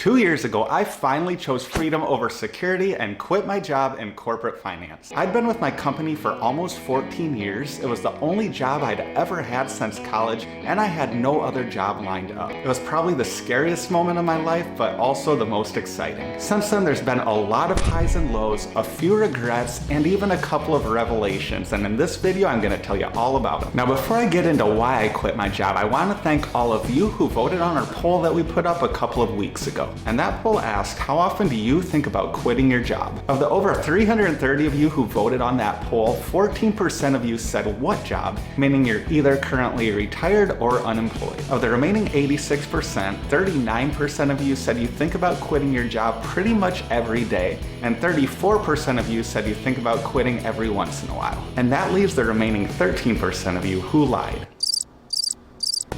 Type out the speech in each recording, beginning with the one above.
2 years ago, I finally chose freedom over security and quit my job in corporate finance. I'd been with my company for almost 14 years. It was the only job I'd ever had since college, and I had no other job lined up. It was probably the scariest moment of my life, but also the most exciting. Since then, there's been a lot of highs and lows, a few regrets, and even a couple of revelations, and in this video, I'm gonna tell you all about them. Now, before I get into why I quit my job, I wanna thank all of you who voted on our poll that we put up a couple of weeks ago. And that poll asked, how often do you think about quitting your job? Of the over 330 of you who voted on that poll, 14% of you said what job, meaning you're either currently retired or unemployed. Of the remaining 86%, 39% of you said you think about quitting your job pretty much every day, and 34% of you said you think about quitting every once in a while. And that leaves the remaining 13% of you who lied.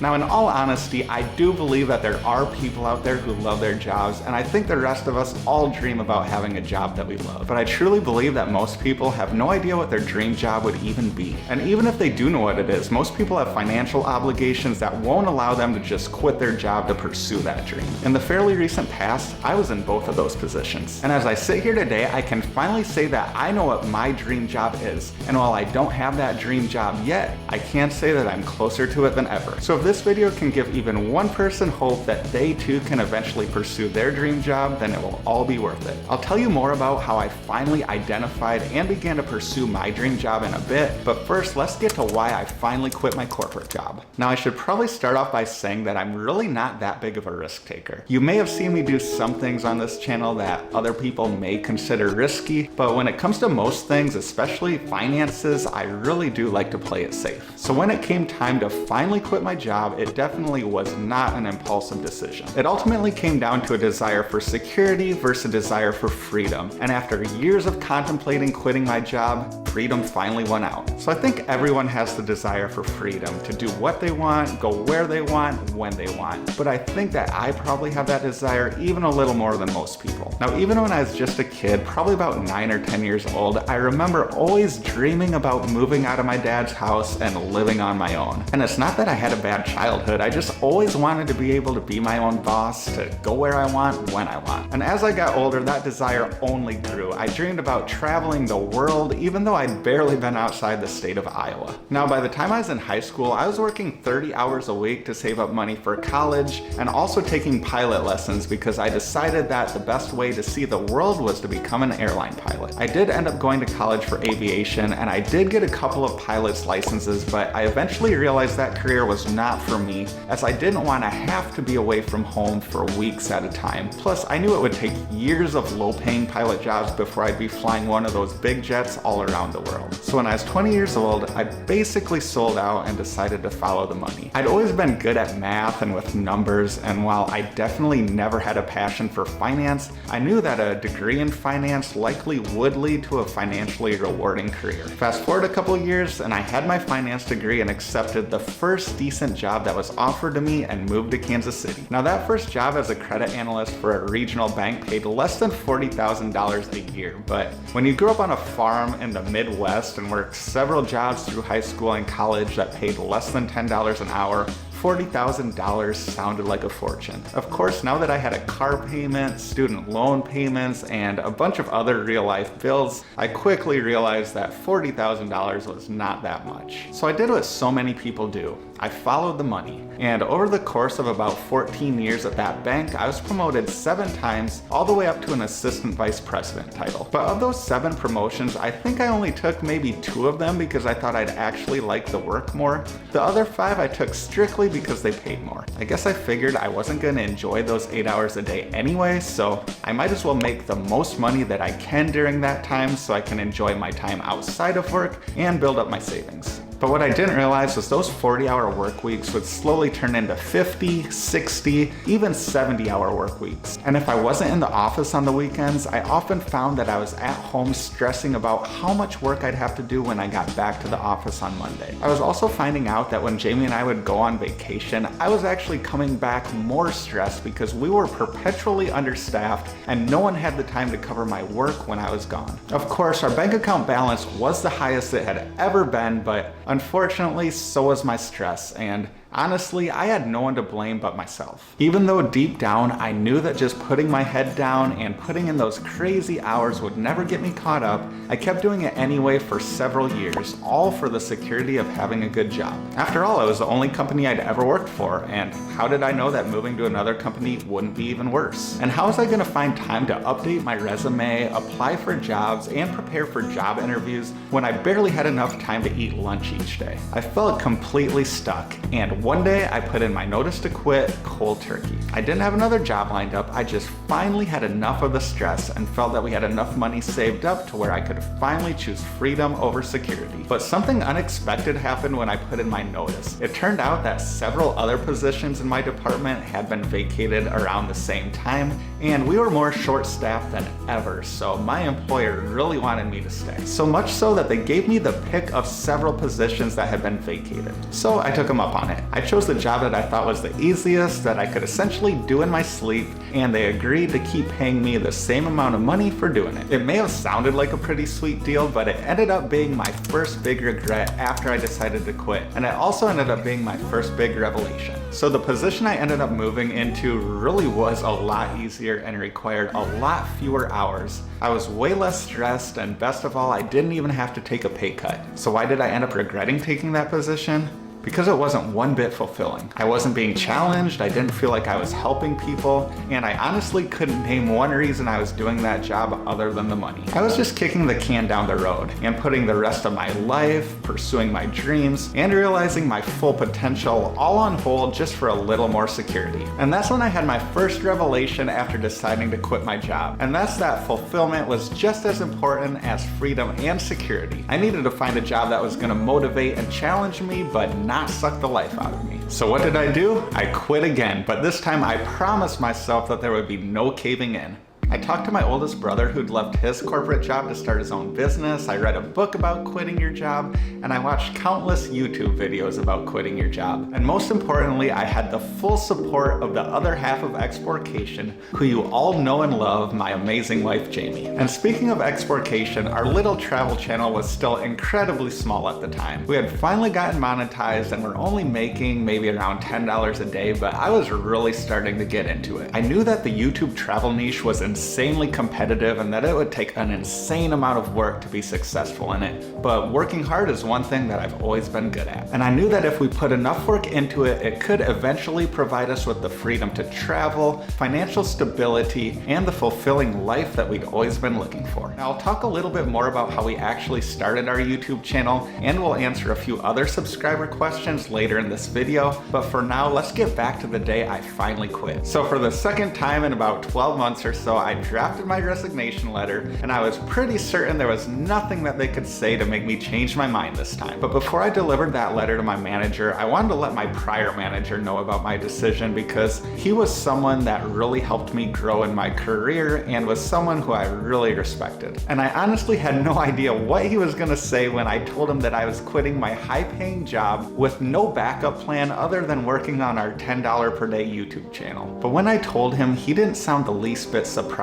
Now, in all honesty, I do believe that there are people out there who love their jobs, and I think the rest of us all dream about having a job that we love. But I truly believe that most people have no idea what their dream job would even be. And even if they do know what it is, most people have financial obligations that won't allow them to just quit their job to pursue that dream. In the fairly recent past, I was in both of those positions. And as I sit here today, I can finally say that I know what my dream job is. And while I don't have that dream job yet, I can say that I'm closer to it than ever. So if this video can give even one person hope that they too can eventually pursue their dream job, then it will all be worth it. I'll tell you more about how I finally identified and began to pursue my dream job in a bit, but first let's get to why I finally quit my corporate job. Now, I should probably start off by saying that I'm really not that big of a risk taker. You may have seen me do some things on this channel that other people may consider risky, but when it comes to most things, especially finances, I really do like to play it safe. So when it came time to finally quit my job, it definitely was not an impulsive decision. It ultimately came down to a desire for security versus a desire for freedom. And after years of contemplating quitting my job, freedom finally won out. So I think everyone has the desire for freedom to do what they want, go where they want, when they want. But I think that I probably have that desire even a little more than most people. Now, even when I was just a kid, probably about 9 or 10 years old, I remember always dreaming about moving out of my dad's house and living on my own. And it's not that I had a bad childhood, I just always wanted to be able to be my own boss, to go where I want, when I want. And as I got older, that desire only grew. I dreamed about traveling the world, even though I'd barely been outside the state of Iowa. Now, by the time I was in high school, I was working 30 hours a week to save up money for college, and also taking pilot lessons because I decided that the best way to see the world was to become an airline pilot. I did end up going to college for aviation, and I did get a couple of pilot's licenses, but I eventually realized that career was not for me, as I didn't want to have to be away from home for weeks at a time. Plus, I knew it would take years of low-paying pilot jobs before I'd be flying one of those big jets all around the world. So when I was 20 years old, I basically sold out and decided to follow the money. I'd always been good at math and with numbers, and while I definitely never had a passion for finance, I knew that a degree in finance likely would lead to a financially rewarding career. Fast forward a couple years, and I had my finance degree and accepted the first decent job that was offered to me and moved to Kansas City. Now, that first job as a credit analyst for a regional bank paid less than $40,000 a year, but when you grew up on a farm in the Midwest and worked several jobs through high school and college that paid less than $10 an hour, $40,000 sounded like a fortune. Of course, now that I had a car payment, student loan payments, and a bunch of other real-life bills, I quickly realized that $40,000 was not that much. So I did what so many people do. I followed the money. And over the course of about 14 years at that bank, I was promoted 7 times, all the way up to an assistant vice president title. But of those 7 promotions, I think I only took maybe 2 of them because I thought I'd actually like the work more. The other 5 I took strictly because they paid more. I guess I figured I wasn't gonna enjoy those 8 hours a day anyway, so I might as well make the most money that I can during that time so I can enjoy my time outside of work and build up my savings. But what I didn't realize was those 40-hour work weeks would slowly turn into 50, 60, even 70-hour work weeks. And if I wasn't in the office on the weekends, I often found that I was at home stressing about how much work I'd have to do when I got back to the office on Monday. I was also finding out that when Jamie and I would go on vacation, I was actually coming back more stressed because we were perpetually understaffed and no one had the time to cover my work when I was gone. Of course, our bank account balance was the highest it had ever been, but unfortunately, so was my stress, and Honestly, I had no one to blame but myself. Even though deep down I knew that just putting my head down and putting in those crazy hours would never get me caught up, I kept doing it anyway for several years, all for the security of having a good job. After all, it was the only company I'd ever worked for, and how did I know that moving to another company wouldn't be even worse? And how was I going to find time to update my resume, apply for jobs, and prepare for job interviews when I barely had enough time to eat lunch each day? I felt completely stuck, and one day I put in my notice to quit cold turkey. I didn't have another job lined up, I just finally had enough of the stress and felt that we had enough money saved up to where I could finally choose freedom over security. But something unexpected happened when I put in my notice. It turned out that several other positions in my department had been vacated around the same time, and we were more short-staffed than ever, so my employer really wanted me to stay. So much so that they gave me the pick of several positions that had been vacated. So I took them up on it. I chose the job that I thought was the easiest, that I could essentially do in my sleep, and they agreed to keep paying me the same amount of money for doing it. It may have sounded like a pretty sweet deal, but it ended up being my first big regret after I decided to quit, and it also ended up being my first big revelation. So the position I ended up moving into really was a lot easier and required a lot fewer hours. I was way less stressed, and best of all, I didn't even have to take a pay cut. So why did I end up regretting taking that position? Because it wasn't one bit fulfilling. I wasn't being challenged, I didn't feel like I was helping people, and I honestly couldn't name one reason I was doing that job other than the money. I was just kicking the can down the road and putting the rest of my life, pursuing my dreams, and realizing my full potential all on hold just for a little more security. And that's when I had my first revelation after deciding to quit my job. And that's that fulfillment was just as important as freedom and security. I needed to find a job that was gonna motivate and challenge me, but not suck the life out of me. So what did I do? I quit again, but this time I promised myself that there would be no caving in. I talked to my oldest brother who'd left his corporate job to start his own business. I read a book about quitting your job, and I watched countless YouTube videos about quitting your job. And most importantly, I had the full support of the other half of Explorcation, who you all know and love, my amazing wife, Jamie. And speaking of Explorcation, our little travel channel was still incredibly small at the time. We had finally gotten monetized and were only making maybe around $10 a day, but I was really starting to get into it. I knew that the YouTube travel niche was insanely competitive and that it would take an insane amount of work to be successful in it. But working hard is one thing that I've always been good at. And I knew that if we put enough work into it, it could eventually provide us with the freedom to travel, financial stability, and the fulfilling life that we'd always been looking for. Now, I'll talk a little bit more about how we actually started our YouTube channel, and we'll answer a few other subscriber questions later in this video. But for now, let's get back to the day I finally quit. So for the second time in about 12 months or so, I drafted my resignation letter, and I was pretty certain there was nothing that they could say to make me change my mind this time. But before I delivered that letter to my manager, I wanted to let my prior manager know about my decision because he was someone that really helped me grow in my career and was someone who I really respected. And I honestly had no idea what he was gonna say when I told him that I was quitting my high-paying job with no backup plan other than working on our $10 per day YouTube channel. But when I told him, he didn't sound the least bit surprised.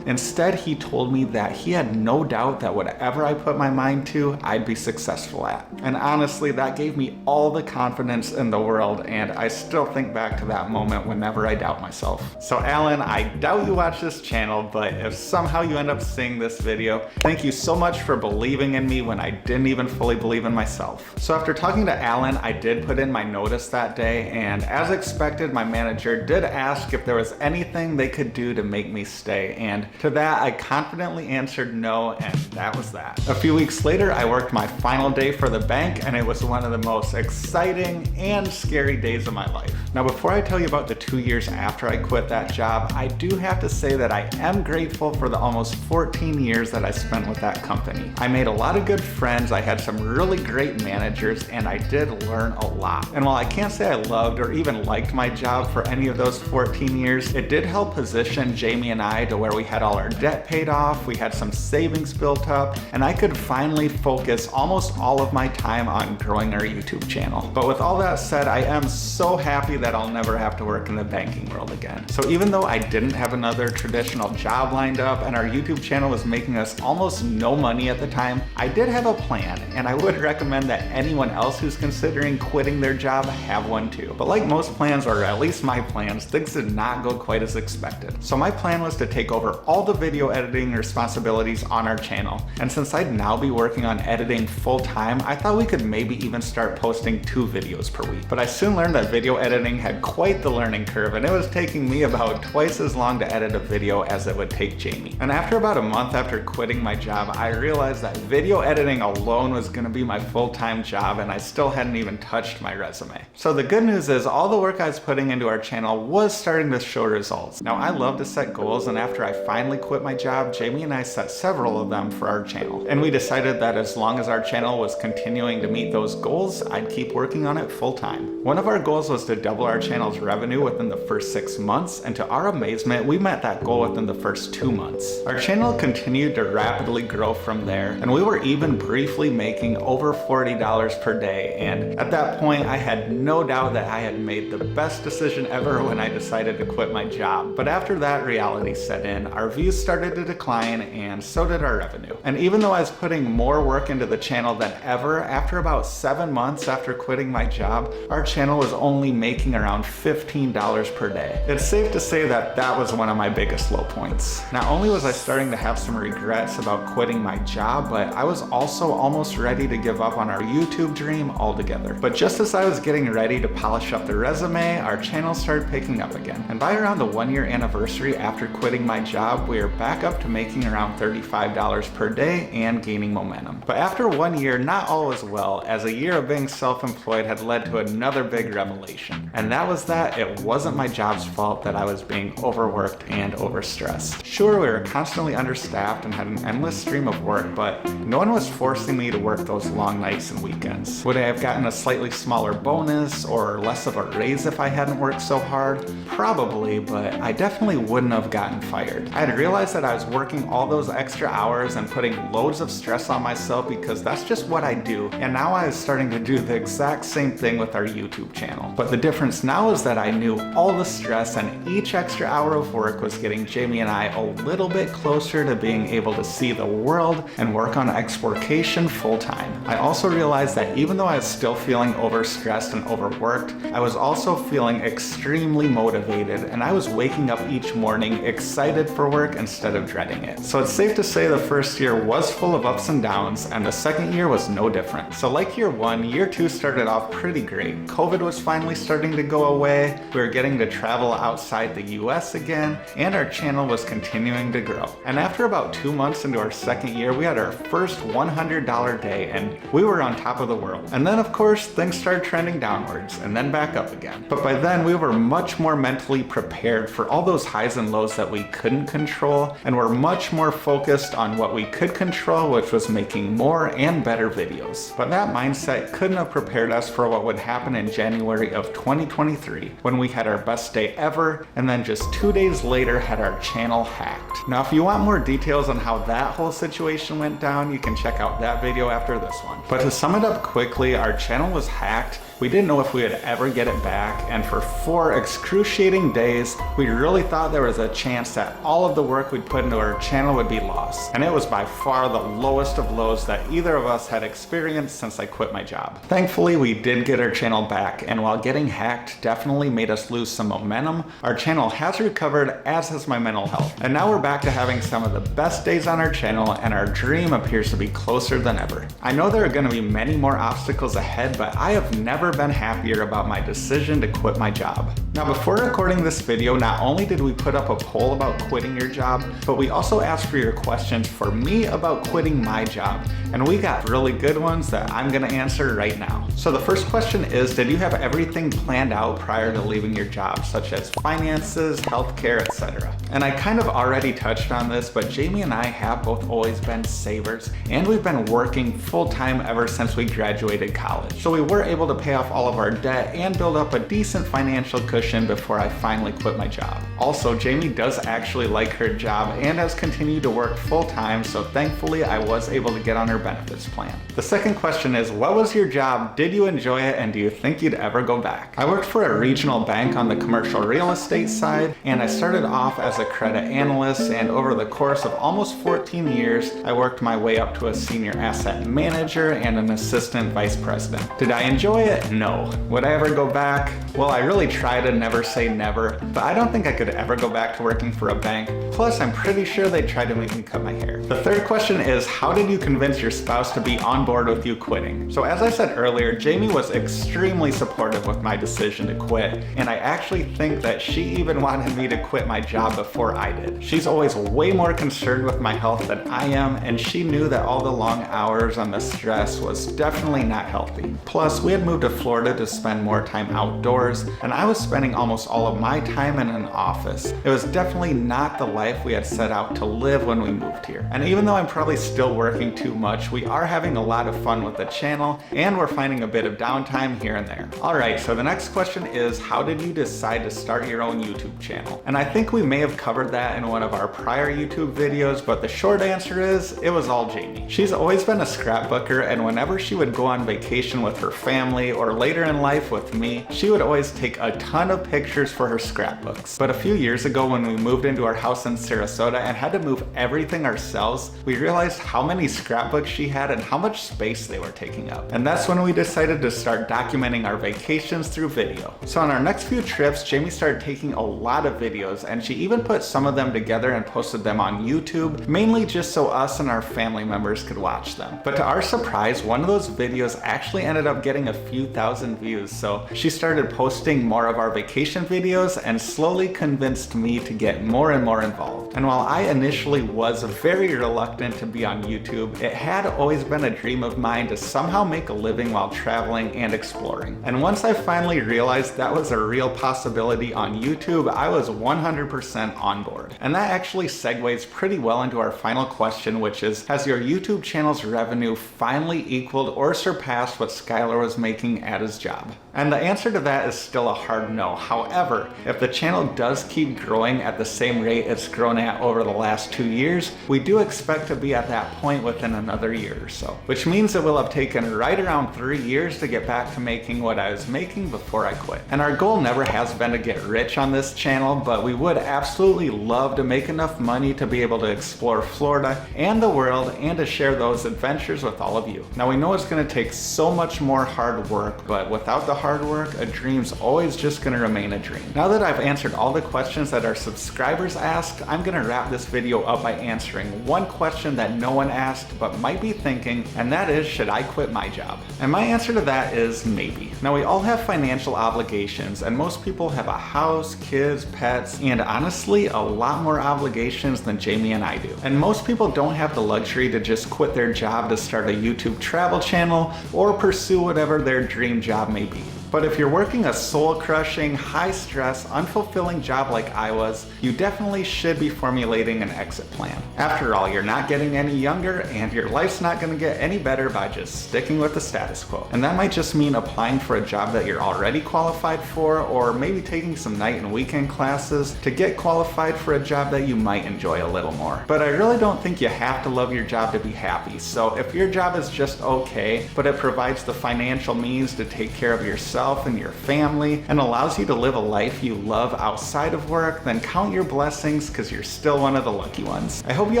Instead, he told me that he had no doubt that whatever I put my mind to, I'd be successful at. And honestly, that gave me all the confidence in the world, and I still think back to that moment whenever I doubt myself. So Alan, I doubt you watch this channel, but if somehow you end up seeing this video, thank you so much for believing in me when I didn't even fully believe in myself. So after talking to Alan, I did put in my notice that day, and as expected, my manager did ask if there was anything they could do to make me stay. And to that, I confidently answered no, and that was that. A few weeks later, I worked my final day for the bank, and it was one of the most exciting and scary days of my life. Now, before I tell you about the 2 years after I quit that job, I do have to say that I am grateful for the almost 14 years that I spent with that company. I made a lot of good friends, I had some really great managers, and I did learn a lot. And while I can't say I loved or even liked my job for any of those 14 years, it did help position Jamie and I to where we had all our debt paid off, we had some savings built up, and I could finally focus almost all of my time on growing our YouTube channel. But with all that said, I am so happy that I'll never have to work in the banking world again. So even though I didn't have another traditional job lined up and our YouTube channel was making us almost no money at the time, I did have a plan, and I would recommend that anyone else who's considering quitting their job have one too. But like most plans, or at least my plans, things did not go quite as expected. So my plan was to take over all the video editing responsibilities on our channel. And since I'd now be working on editing full time, I thought we could maybe even start posting 2 videos per week. But I soon learned that video editing had quite the learning curve, and it was taking me about twice as long to edit a video as it would take Jamie. And after about a month after quitting my job, I realized that video editing alone was gonna be my full-time job, and I still hadn't even touched my resume. So the good news is all the work I was putting into our channel was starting to show results. Now I love to set goals, and after I finally quit my job, Jamie and I set several of them for our channel. And we decided that as long as our channel was continuing to meet those goals, I'd keep working on it full time. One of our goals was to double our channel's revenue within the first 6 months, and to our amazement, we met that goal within the first 2 months. Our channel continued to rapidly grow from there, and we were even briefly making over $40 per day, and at that point I had no doubt that I had made the best decision ever when I decided to quit my job. But after that reality set in, our views started to decline, and so did our revenue. And even though I was putting more work into the channel than ever, after about 7 months after quitting my job, our channel was only making around $15 per day. It's safe to say that that was one of my biggest low points. Not only was I starting to have some regrets about quitting my job, but I was also almost ready to give up on our YouTube dream altogether. But just as I was getting ready to polish up the resume, our channel started picking up again. And by around the 1-year anniversary after quitting my job, we were back up to making around $35 per day and gaining momentum. But after 1 year, not all was well, as a year of being self-employed had led to another big revelation. And that was that it wasn't my job's fault that I was being overworked and overstressed. Sure, we were constantly understaffed and had an endless stream of work, but no one was forcing me to work those long nights and weekends. Would I have gotten a slightly smaller bonus or less of a raise if I hadn't worked so hard? Probably, but I definitely wouldn't have gotten fired. I had realized that I was working all those extra hours and putting loads of stress on myself because that's just what I do, and now I was starting to do the exact same thing with our YouTube channel. But the difference now is that I knew all the stress and each extra hour of work was getting Jamie and I a little bit closer to being able to see the world and work on Explorcation full time. I also realized that even though I was still feeling overstressed and overworked, I was also feeling extremely motivated, and I was waking up each morning excited for work instead of dreading it. So it's safe to say the first year was full of ups and downs, and the second year was no different. So like year 1, year 2 started off pretty great. COVID was finally starting to go away, we were getting to travel outside the US again, and our channel was continuing to grow. And after about 2 months into our second year, we had our first $100 day, and we were on top of the world. And then of course, things started trending downwards, and then back up again. But by then, we were much more mentally prepared for all those highs and lows that we couldn't control, and were much more focused on what we could control, which was making more and better videos. But that mindset couldn't have prepared us for what would happen in January of 2023, when we had our best day ever, and then just 2 days later had our channel hacked. Now, if you want more details on how that whole situation went down, you can check out that video after this one. But to sum it up quickly, our channel was hacked. We didn't know if we would ever get it back, and for 4 excruciating days, we really thought there was a chance that all of the work we'd put into our channel would be lost. And it was by far the lowest of lows that either of us had experienced since I quit my job. Thankfully, we did get our channel back, and while getting hacked definitely made us lose some momentum, our channel has recovered, as has my mental health. And now we're back to having some of the best days on our channel, and our dream appears to be closer than ever. I know there are going to be many more obstacles ahead, but I have never been happier about my decision to quit my job. Now, before recording this video, not only did we put up a poll about quitting your job, but we also asked for your questions for me about quitting my job. And we got really good ones that I'm gonna answer right now. So the first question is, did you have everything planned out prior to leaving your job, such as finances, healthcare, etc.? And I kind of already touched on this, but Jamie and I have both always been savers, and we've been working full time ever since we graduated college. So we were able to pay off off all of our debt and build up a decent financial cushion before I finally quit my job. Also, Jamie does actually like her job and has continued to work full-time, so thankfully I was able to get on her benefits plan. The second question is, what was your job? Did you enjoy it, and do you think you'd ever go back? I worked for a regional bank on the commercial real estate side, and I started off as a credit analyst, and over the course of almost 14 years, I worked my way up to a senior asset manager and an assistant vice president. Did I enjoy it? No. Would I ever go back? Well, I really try to never say never, but I don't think I could ever go back to working for a bank. Plus, I'm pretty sure they'd try to make me cut my hair. The third question is, how did you convince your spouse to be on board with you quitting? So as I said earlier, Jamie was extremely supportive with my decision to quit, and I actually think that she even wanted me to quit my job before I did. She's always way more concerned with my health than I am, and she knew that all the long hours and the stress was definitely not healthy. Plus, we had moved to Florida to spend more time outdoors, and I was spending almost all of my time in an office. It was definitely not the life we had set out to live when we moved here. And even though I'm probably still working too much, we are having a lot of fun with the channel, and we're finding a bit of downtime here and there. Alright, so the next question is, how did you decide to start your own YouTube channel? And I think we may have covered that in one of our prior YouTube videos, but the short answer is, it was all Jamie. She's always been a scrapbooker, and whenever she would go on vacation with her family or later in life with me, she would always take a ton of pictures for her scrapbooks. But a few years ago when we moved into our house in Sarasota and had to move everything ourselves, we realized how many scrapbooks she had and how much space they were taking up. And that's when we decided to start documenting our vacations through video. So on our next few trips, Jamie started taking a lot of videos, and she even put some of them together and posted them on YouTube, mainly just so us and our family members could watch them. But to our surprise, one of those videos actually ended up getting a few thousand views, so she started posting more of our vacation videos and slowly convinced me to get more and more involved. And while I initially was very reluctant to be on YouTube, it had always been a dream of mine to somehow make a living while traveling and exploring. And once I finally realized that was a real possibility on YouTube, I was 100% on board. And that actually segues pretty well into our final question, which is, has your YouTube channel's revenue finally equaled or surpassed what Skylar was making at his job? And the answer to that is still a hard no. However, if the channel does keep growing at the same rate it's grown at over the last 2 years, we do expect to be at that point within another year or so, which means it will have taken right around 3 years to get back to making what I was making before I quit. And our goal never has been to get rich on this channel, but we would absolutely love to make enough money to be able to explore Florida and the world and to share those adventures with all of you. Now, we know it's going to take so much more hard work, but without the hard work, a dream's always just going to remain a dream. Now that I've answered all the questions that our subscribers asked, I'm going to wrap this video up by answering one question that no one asked but might be thinking, and that is, should I quit my job? And my answer to that is maybe. Now, we all have financial obligations, and most people have a house, kids, pets, and honestly, a lot more obligations than Jamie and I do. And most people don't have the luxury to just quit their job to start a YouTube travel channel or pursue whatever their dream job may be. But if you're working a soul-crushing, high-stress, unfulfilling job like I was, you definitely should be formulating an exit plan. After all, you're not getting any younger, and your life's not going to get any better by just sticking with the status quo. And that might just mean applying for a job that you're already qualified for, or maybe taking some night and weekend classes to get qualified for a job that you might enjoy a little more. But I really don't think you have to love your job to be happy. So if your job is just okay, but it provides the financial means to take care of yourself and your family and allows you to live a life you love outside of work, then count your blessings, because you're still one of the lucky ones. I hope you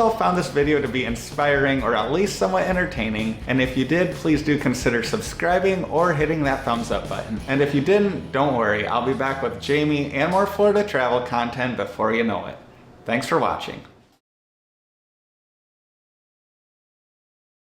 all found this video to be inspiring or at least somewhat entertaining, and if you did, please do consider subscribing or hitting that thumbs up button. And if you didn't, don't worry, I'll be back with Jamie and more Florida travel content before you know it. Thanks for watching.